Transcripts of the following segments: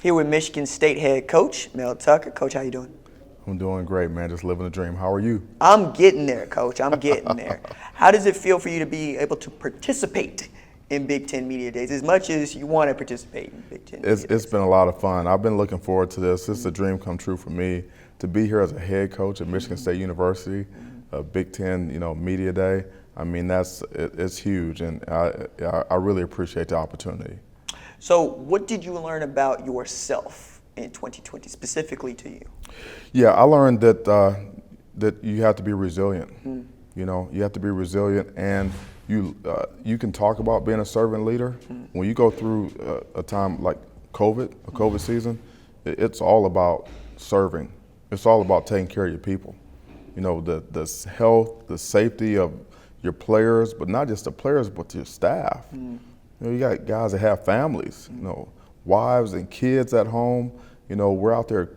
Here with Michigan State head coach, Mel Tucker. Coach, how you doing? I'm doing great, man. Just living the dream. How are you? I'm getting there, Coach. I'm getting there. How does it feel for you to be able to participate in Big Ten Media Days as much as you want to participate in Big Ten Media Days? It's been a lot of fun. I've been looking forward to this. It's a dream come true for me to be here as a head coach at Michigan State University, a Big Ten, Media Day. I mean, it's huge, and I really appreciate the opportunity. So what did you learn about yourself in 2020, specifically to you? Yeah, I learned that you have to be resilient. You have to be resilient, and you can talk about being a servant leader. When you go through a time like COVID, a COVID season, it's all about serving. It's all about taking care of your people. The health, the safety of your players, but not just the players, but your staff. You got guys that have families, wives and kids at home. We're out there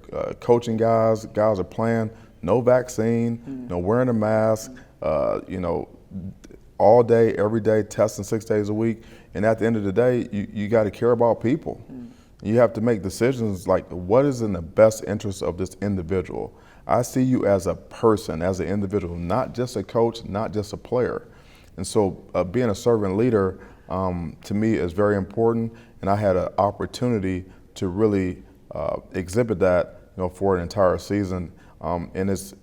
coaching guys. Guys are playing, no vaccine, wearing a mask, all day, every day, testing 6 days a week. And at the end of the day, you got to care about people. You have to make decisions like what is in the best interest of this individual. I see you as a person, as an individual, not just a coach, not just a player. And so being a servant leader, to me is very important, and I had an opportunity to really exhibit that, for an entire season, and it's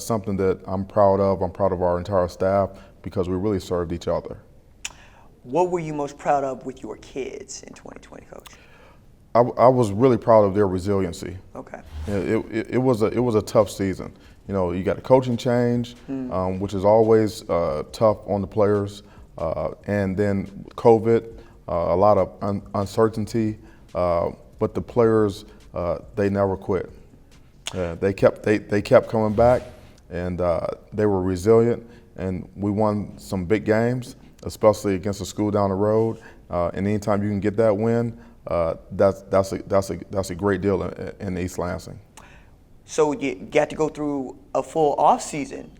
something that I'm proud of. I'm proud of our entire staff because we really served each other. What were you most proud of with your kids in 2020, Coach? I was really proud of their resiliency. Okay. It was a tough season. You got a coaching change, which is always tough on the players. And then COVID, a lot of uncertainty, but the players, they never quit. They kept coming back, and they were resilient. And we won some big games, especially against a school down the road. And anytime you can get that win, that's a great deal in East Lansing. So you got to go through a full offseason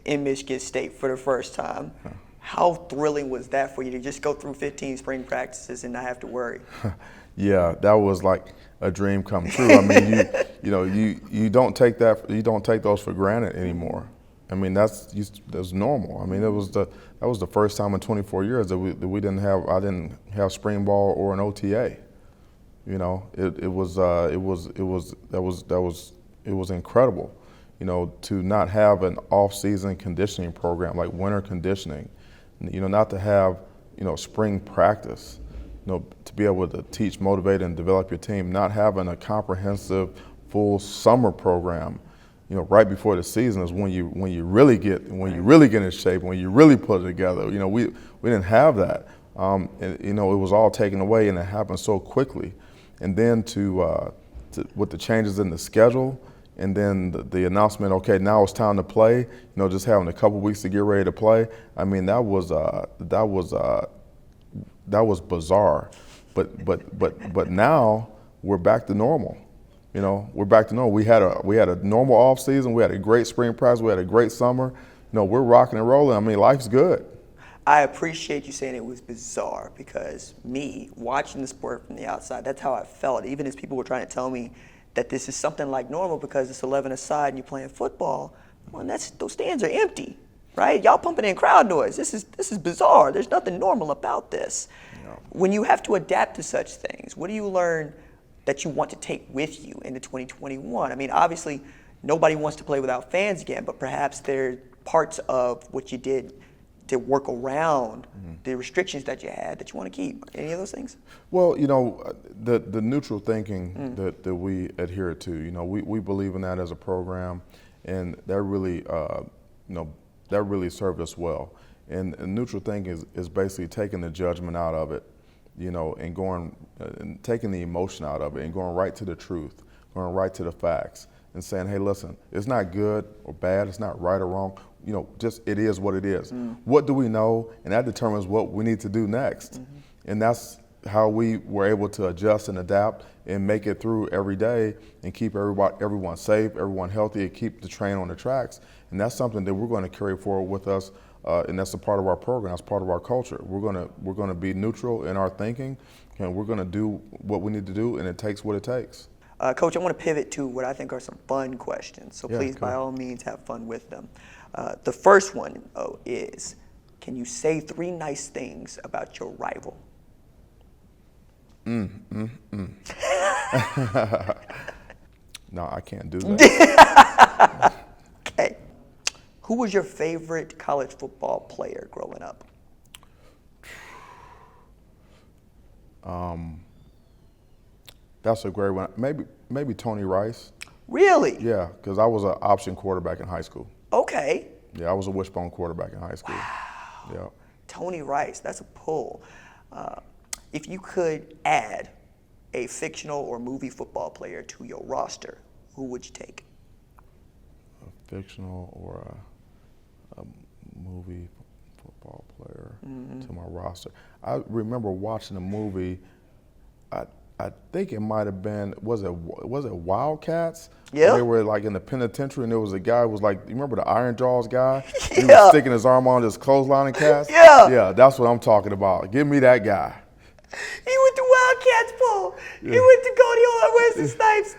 in Michigan State for the first time. How thrilling was that for you to just go through 15 spring practices and not have to worry? Yeah, that was like a dream come true. I mean, you don't take those for granted anymore. I mean, that's normal. I mean, that was the first time in 24 years that I didn't have spring ball or an OTA. It was incredible. To not have an off-season conditioning program like winter conditioning. Not to have, spring practice, to be able to teach, motivate, and develop your team, not having a comprehensive full summer program, right before the season is when you really get in shape, when you really put it together. We didn't have that. It was all taken away, and it happened so quickly. And then with the changes in the schedule, and then the announcement, okay, now it's time to play. Just having a couple weeks to get ready to play. I mean, that was bizarre. But now we're back to normal. We're back to normal. We had a normal off season. We had a great spring practice. We had a great summer. We're rocking and rolling. I mean, life's good. I appreciate you saying it was bizarre because me watching the sport from the outside, that's how I felt. Even as people were trying to tell me that this is something like normal because it's 11 aside and you're playing football. Well, those stands are empty, right? Y'all pumping in crowd noise. This is bizarre. There's nothing normal about this. Yeah. When you have to adapt to such things, what do you learn that you want to take with you into 2021? I mean, obviously, nobody wants to play without fans again, but perhaps there are parts of what you did to work around the restrictions that you had that you want to keep. Any of those things? Well, the neutral thinking that we adhere to, we believe in that as a program, and that really served us well. And neutral thinking is basically taking the judgment out of it, and going and taking the emotion out of it and going right to the truth, going right to the facts, and saying, hey, listen, it's not good or bad, it's not right or wrong. Just it is what it is. What do we know? And that determines what we need to do next. And that's how we were able to adjust and adapt and make it through every day and keep everyone safe, everyone healthy, and keep the train on the tracks. And that's something that we're going to carry forward with us and that's a part of our program. That's part of our culture. We're gonna be neutral in our thinking, and we're gonna do what we need to do, and it takes what it takes. Coach, I want to pivot to what I think are some fun questions. So Yeah, please, cool. by all means, have fun with them. The first one is, can you say 3 nice things about your rival? No, I can't do that. Okay. Who was your favorite college football player growing up? That's a great one. Maybe Tony Rice. Really? Yeah, because I was an option quarterback in high school. Okay. Yeah, I was a wishbone quarterback in high school. Wow. Yeah. Tony Rice, that's a pull. If you could add a fictional or movie football player to your roster, who would you take? A fictional or a movie football player to my roster. I remember watching a movie. I think it might have been, was it Wildcats? Yeah. They were like in the penitentiary, and there was a guy who was like, you remember the Iron Jaws guy? He Yeah. was sticking his arm on his clotheslining cast? Yeah. Yeah, that's what I'm talking about. Give me that guy. He went to Wildcats, Paul. Yeah. He went to Wesley Snipes.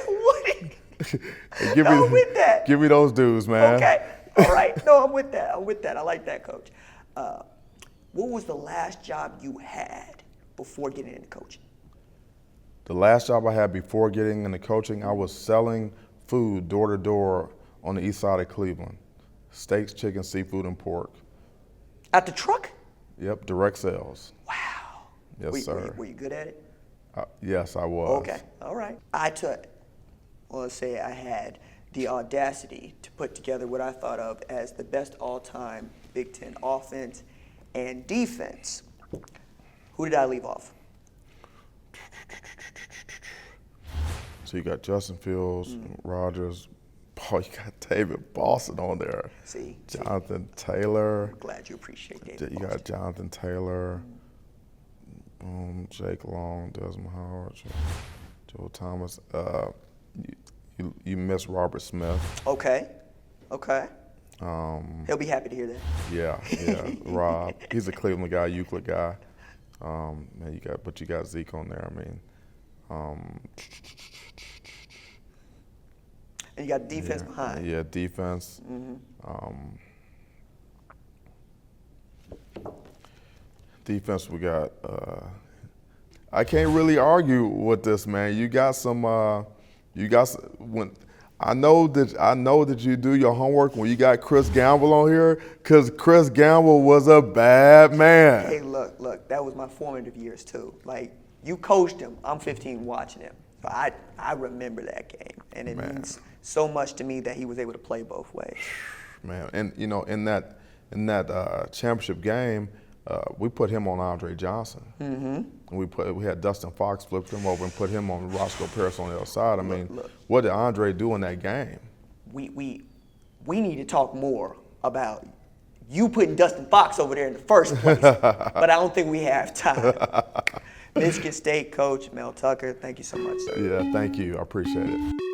What? No, I'm with that. Give me those dudes, man. Okay. All right. No, I'm with that. I like that, Coach. What was the last job you had before getting into coaching? The last job I had before getting into coaching, I was selling food door to door on the east side of Cleveland. Steaks, chicken, seafood, and pork. At the truck? Yep, direct sales. Wow. Yes, sir. Were you good at it? Yes, I was. Okay. All right. I had the audacity to put together what I thought of as the best all-time Big Ten offense and defense. Who did I leave off? So you got Justin Fields, Rodgers, Paul, you got David Boston on there. See? Jonathan Taylor. I'm glad you appreciate David You got Jonathan Taylor, Jake Long, Desmond Howard, Joe Thomas. You miss Robert Smith. Okay. He'll be happy to hear that. Yeah, Rob. He's a Cleveland guy, Euclid guy. Man, you got Zeke on there. I mean, and you got defense behind. Yeah, defense. Defense, we got. I can't really argue with this, man. You got some. When I know that you do your homework when you got Chris Gamble on here, because Chris Gamble was a bad man. Hey, look, that was my formative years too. Like, you coached him. I'm 15 watching him. So I remember that game, and it means so much to me that he was able to play both ways. Man, and in that championship game, we put him on Andre Johnson. And we had Dustin Fox flipped him over and put him on Roscoe Parrish on the other side. I mean, what did Andre do in that game? We need to talk more about you putting Dustin Fox over there in the first place, but I don't think we have time. Michigan State coach Mel Tucker, thank you so much, sir. Yeah, thank you. I appreciate it.